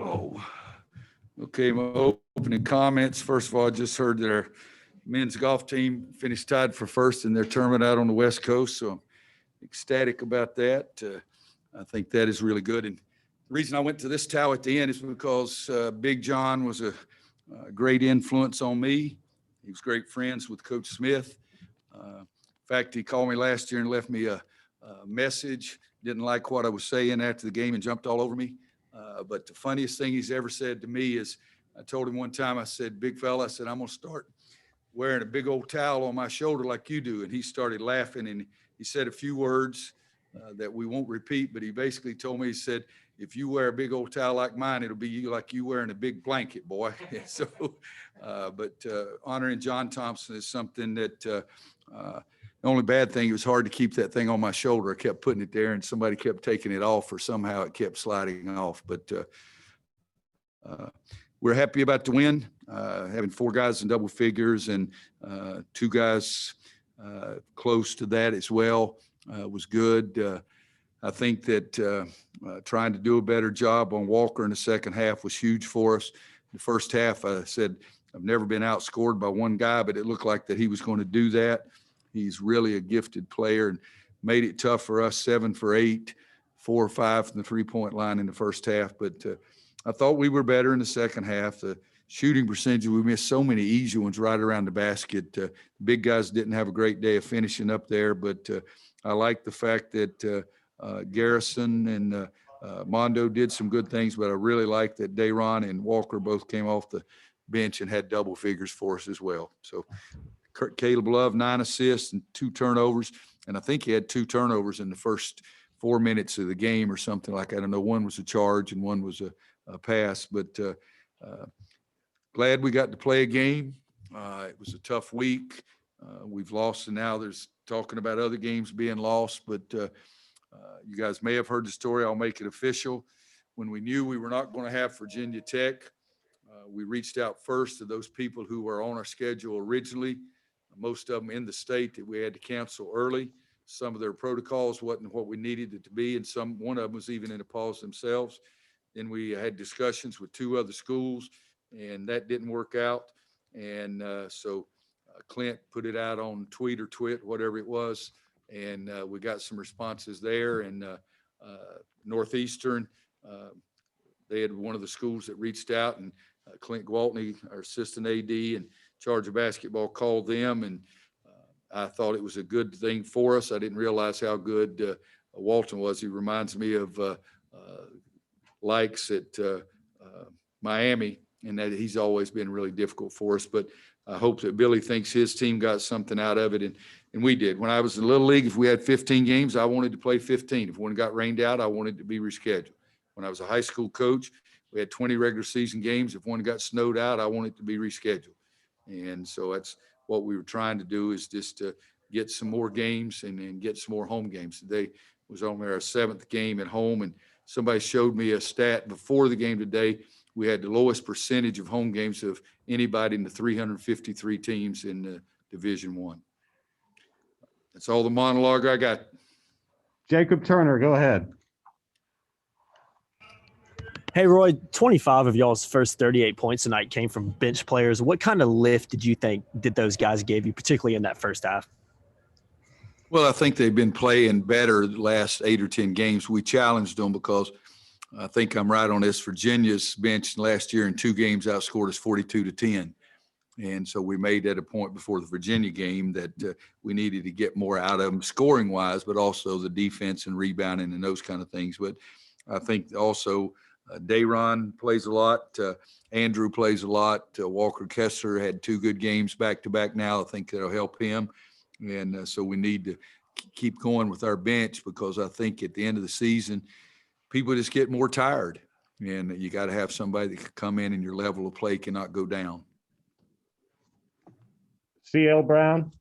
Oh, okay. My opening comments. First of all, I just heard that our men's golf team finished tied for first in their tournament out on the West Coast. So I'm ecstatic about that. I think that is really good. And the reason I went to this towel at the end is because Big John was a great influence on me. He was great friends with Coach Smith. In fact, he called me last year and left me a message. Didn't like what I was saying after the game and jumped all over me. But the funniest thing he's ever said to me is, I told him one time, I said, big fella, I said, I'm going to start wearing a big old towel on my shoulder like you do. And he started laughing, and he said a few words that we won't repeat, but he basically told me, he said, if you wear a big old towel like mine, it'll be like you wearing a big blanket, boy. So, but honoring John Thompson is something that the only bad thing, it was hard to keep that thing on my shoulder. I kept putting it there and somebody kept taking it off, or somehow it kept sliding off. But we're happy about the win, having 4 guys in double figures and 2 guys close to that as well was good. I think that trying to do a better job on Walker in the second half was huge for us. The first half, I said, I've never been outscored by one guy, but it looked like that he was going to do that. He's really a gifted player and made it tough for us, 7 for 8, 4 or 5 from the 3-point line in the first half. But I thought we were better in the second half. The shooting percentage, we missed so many easy ones right around the basket. Big guys didn't have a great day of finishing up there, but I like the fact that Garrison and Mondo did some good things, but I really like that Dayron and Walker both came off the bench and had double figures for us as well. So Caleb Love, 9 assists and 2 turnovers. And I think he had 2 turnovers in the first 4 minutes of the game or something like that. I don't know, one was a charge and one was a pass, but glad we got to play a game. It was a tough week. We've lost, and now there's talking about other games being lost, but you guys may have heard the story. I'll make it official. When we knew we were not going to have Virginia Tech, we reached out first to those people who were on our schedule originally, most of them in the state that we had to cancel early. Some of their protocols wasn't what we needed it to be, and one of them was even in a pause themselves. Then we had discussions with 2 other schools, and that didn't work out. And so Clint put it out on tweet or twit, whatever it was, and we got some responses there. And Northeastern, they had one of the schools that reached out, and Clint Gwaltney, our assistant AD and charge of basketball, called them, and I thought it was a good thing for us. I didn't realize how good Walton was. He reminds me of Likes at Miami, and that he's always been really difficult for us. But I hope that Billy thinks his team got something out of it, and we did. When I was in Little League, if we had 15 games, I wanted to play 15. If one got rained out, I wanted to be rescheduled. When I was a high school coach, we had 20 regular season games. If one got snowed out, I wanted to be rescheduled. And so that's what we were trying to do, is just to get some more games and get some more home games. Today was only our 7th game at home, and somebody showed me a stat before the game today. We had the lowest percentage of home games of anybody in the 353 teams in Division I. That's all the monologue I got. Jacob Turner, go ahead. Hey, Roy, 25 of y'all's first 38 points tonight came from bench players. What kind of lift did you think did those guys give you, particularly in that first half? Well, I think they've been playing better the last 8 or 10 games. We challenged them because I think I'm right on this. Virginia's bench last year in 2 games outscored us 42-10. And so we made that a point before the Virginia game that we needed to get more out of them scoring-wise, but also the defense and rebounding and those kind of things. But I think also Dayron plays a lot. Andrew plays a lot. Walker Kessler had 2 good games back-to-back now. I think that'll help him. And so we need to keep going with our bench, because I think at the end of the season, people just get more tired. And you got to have somebody that can come in and your level of play cannot go down. CL Brown.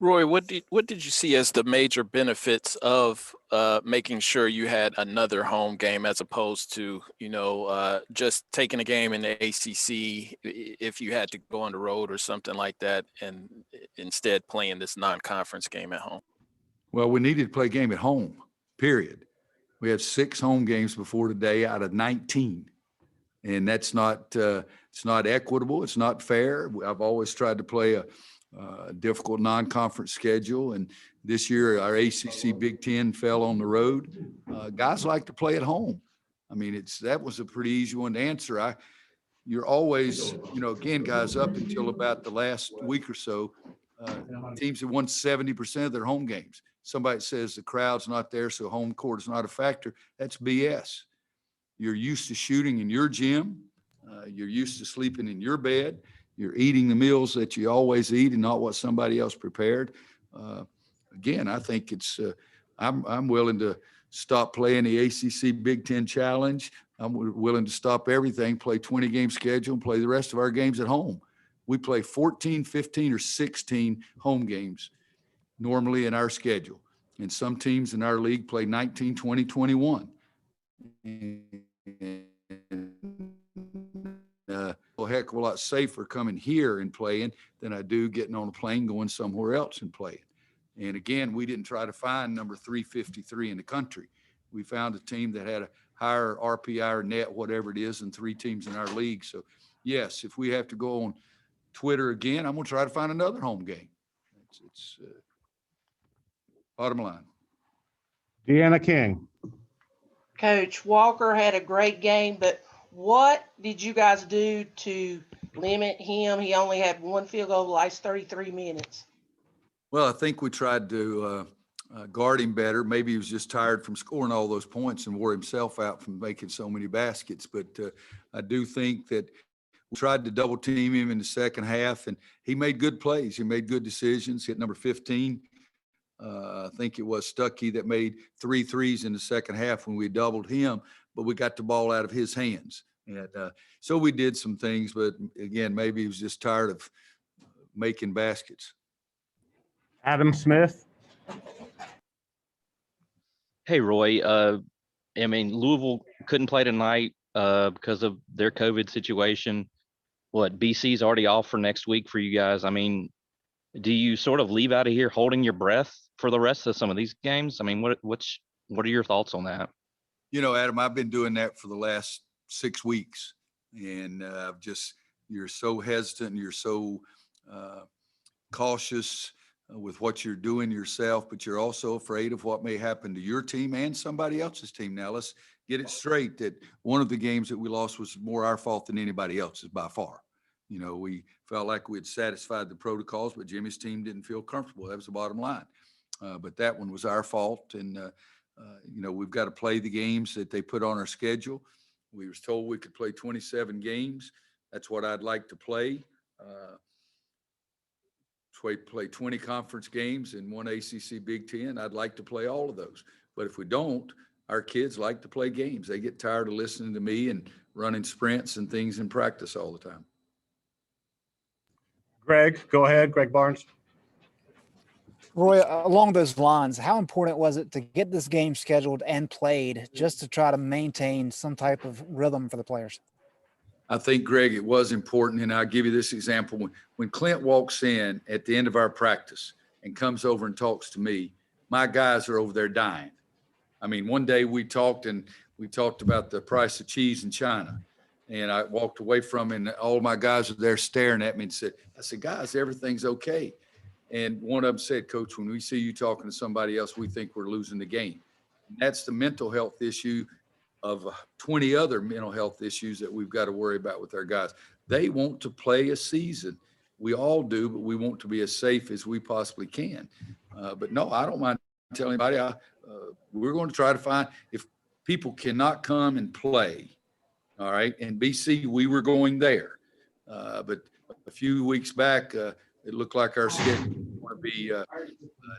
Roy, what did you see as the major benefits of making sure you had another home game as opposed to, just taking a game in the ACC if you had to go on the road or something like that, and instead playing this non-conference game at home? Well, we needed to play a game at home, period. We have 6 home games before today out of 19. And that's not, it's not equitable. It's not fair. I've always tried to play a difficult non-conference schedule. And this year our ACC Big Ten fell on the road. Guys like to play at home. I mean, that was a pretty easy one to answer. You're always, again, guys, up until about the last week or so, teams have won 70% of their home games. Somebody says the crowd's not there, so home court is not a factor. That's BS. You're used to shooting in your gym. You're used to sleeping in your bed. You're eating the meals that you always eat and not what somebody else prepared. Again, I think I'm willing to stop playing the ACC Big Ten Challenge. I'm willing to stop everything, play 20-game schedule, and play the rest of our games at home. We play 14, 15, or 16 home games normally in our schedule. And some teams in our league play 19, 20, 21. A heck of a lot safer coming here and playing than I do getting on a plane going somewhere else and playing. And again, we didn't try to find number 353 in the country. We found a team that had a higher RPI or net, whatever it is, than 3 teams in our league. So yes, if we have to go on Twitter again, I'm going to try to find another home game. It's bottom line. Deanna King. Coach Walker had a great game, but what did you guys do to limit him? He only had 1 field goal the last 33 minutes. Well, I think we tried to guard him better. Maybe he was just tired from scoring all those points and wore himself out from making so many baskets. But I do think that we tried to double team him in the second half, and he made good plays. He made good decisions. Hit number 15. I think it was Stuckey that made 3 threes in the second half when we doubled him, but we got the ball out of his hands. And so we did some things, but again, maybe he was just tired of making baskets. Adam Smith. Hey, Roy. I mean, Louisville couldn't play tonight because of their COVID situation. BC's already off for next week for you guys. I mean, do you sort of leave out of here holding your breath for the rest of some of these games? I mean, what are your thoughts on that? Adam, I've been doing that for the last 6 weeks, and you're so hesitant, and you're so cautious with what you're doing yourself, but you're also afraid of what may happen to your team and somebody else's team. Now, let's get it straight that one of the games that we lost was more our fault than anybody else's by far. We felt like we had satisfied the protocols, but Jimmy's team didn't feel comfortable. That was the bottom line. But that one was our fault. And, we've got to play the games that they put on our schedule. We was told we could play 27 games. That's what I'd like to play. Play 20 conference games and 1 ACC Big Ten. I'd like to play all of those. But if we don't, our kids like to play games. They get tired of listening to me and running sprints and things in practice all the time. Greg, go ahead. Greg Barnes. Roy, along those lines, how important was it to get this game scheduled and played just to try to maintain some type of rhythm for the players? I think, Greg, it was important, and I'll give you this example. When Clint walks in at the end of our practice and comes over and talks to me, my guys are over there dying. I mean, one day we talked about the price of cheese in China, and I walked away from him, and all my guys were there staring at me and said, guys, everything's okay. And one of them said, Coach, when we see you talking to somebody else, we think we're losing the game. And that's the mental health issue of 20 other mental health issues that we've got to worry about with our guys. They want to play a season. We all do, but we want to be as safe as we possibly can. But no, I don't mind telling anybody. We're going to try to find, if people cannot come and play, all right, in BC, we were going there. But a few weeks back, it looked like our schedule was going to be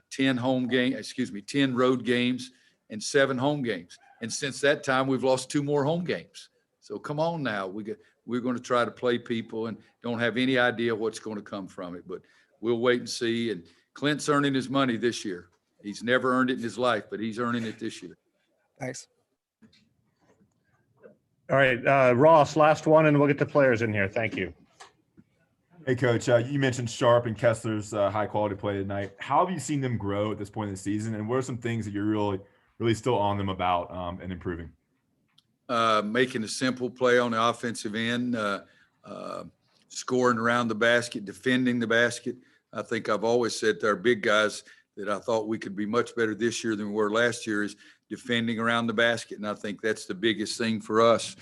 10 road games and 7 home games. And since that time, we've lost 2 more home games. So come on now. We're going to try to play people and don't have any idea what's going to come from it. But we'll wait and see. And Clint's earning his money this year. He's never earned it in his life, but he's earning it this year. Thanks. All right, Ross, last one, and we'll get the players in here. Thank you. Hey, Coach, you mentioned Sharp and Kessler's high-quality play tonight. How have you seen them grow at this point in the season, and what are some things that you're really really still on them about and improving? Making a simple play on the offensive end, scoring around the basket, defending the basket. I think I've always said to our big guys that I thought we could be much better this year than we were last year is defending around the basket. And I think that's the biggest thing for us.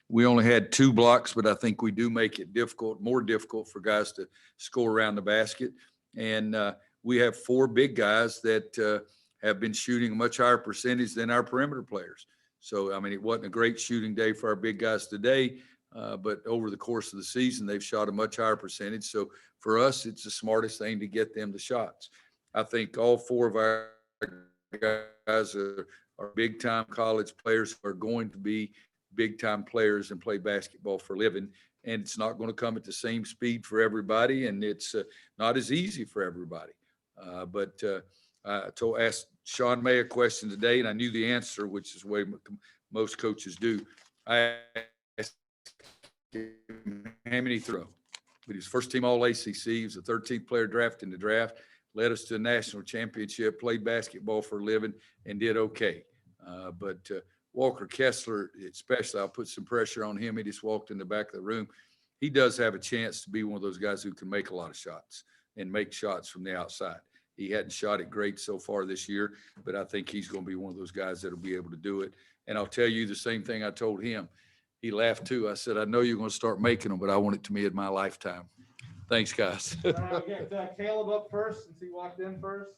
We only had 2 blocks, but I think we do make it more difficult for guys to score around the basket. And we have 4 big guys that have been shooting a much higher percentage than our perimeter players. So, I mean, it wasn't a great shooting day for our big guys today, but over the course of the season, they've shot a much higher percentage. So for us, it's the smartest thing to get them the shots. I think all 4 of our guys are big-time college players who are going to be big-time players and play basketball for a living. And it's not going to come at the same speed for everybody, and it's not as easy for everybody. But I asked Sean May a question today, and I knew the answer, which is the way most coaches do. I asked him how many throw. But he was first team all ACC. He was the 13th player drafted in the draft, led us to a national championship, played basketball for a living, and did okay. But Walker Kessler, especially, I'll put some pressure on him. He just walked in the back of the room. He does have a chance to be one of those guys who can make a lot of shots and make shots from the outside. He hadn't shot it great so far this year, but I think he's going to be one of those guys that'll be able to do it. And I'll tell you the same thing I told him. He laughed too. I said, I know you're going to start making them, but I want it to be in my lifetime. Thanks, guys. All right, we got Caleb up first since he walked in first.